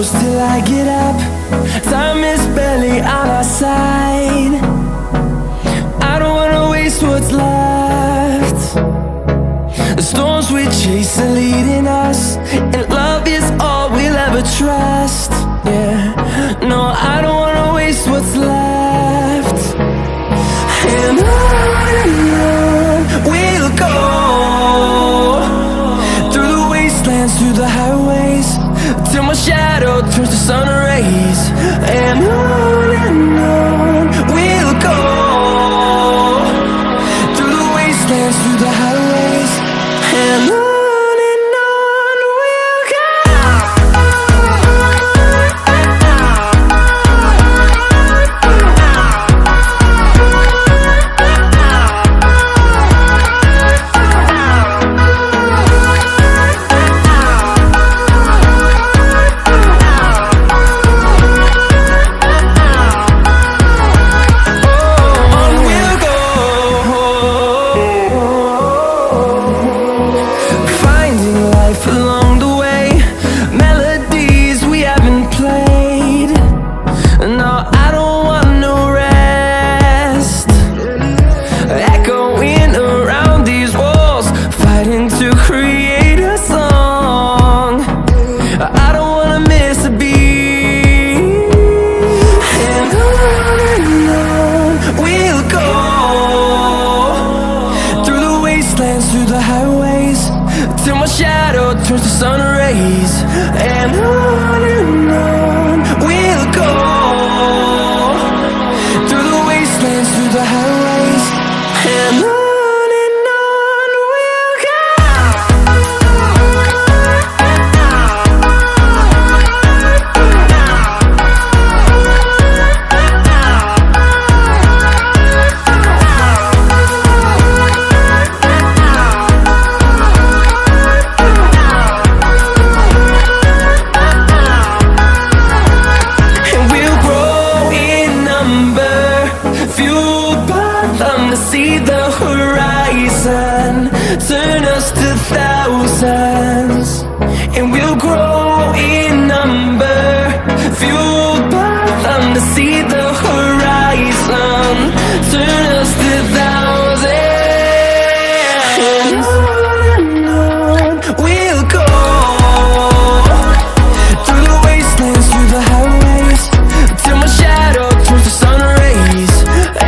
close till I get up. Time is barely on our side. I don't wanna waste what's left. The storms we chase are leading us, and love is all we'll ever trust. Yeah, no, I don't wanna waste what's left. And on we'll go, through the wastelands, through the highways, till my shadow turns to sun rays. And on we'll go, through the wastelands, through the highways, and on we'll go. Through the highways, till my shadow turns to sun rays. And on we'll go, through the wastelands, through the highways, and on we'll go. See the horizon, turn us to thousands, and we'll grow in number, fueled by them. To see the horizon, turn us to thousands, and on we'll go, through the wastelands, through the highways, till my shadow turns to sun rays. And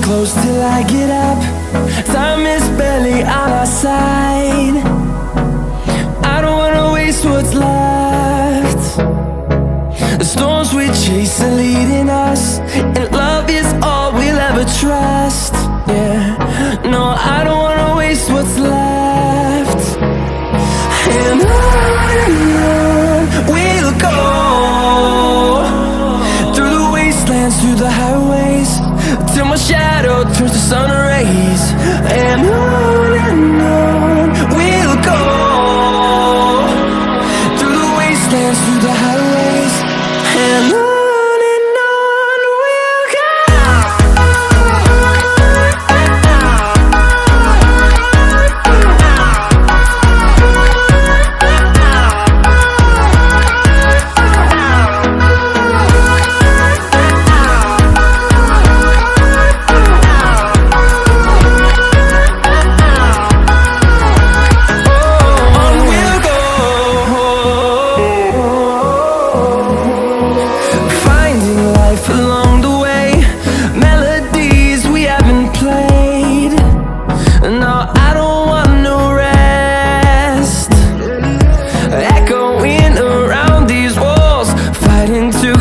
close till I get up. Time is barely on our side. I don't wanna waste what's left. The storms we chase are leading us, and love is all we'll ever trust. Yeah, no, I don't wanna waste what's left. And on we'll go, through the wastelands, through the highways, till my shadow turns to sun rays. And on we'll go, through the wastelands, through the highways, and on. To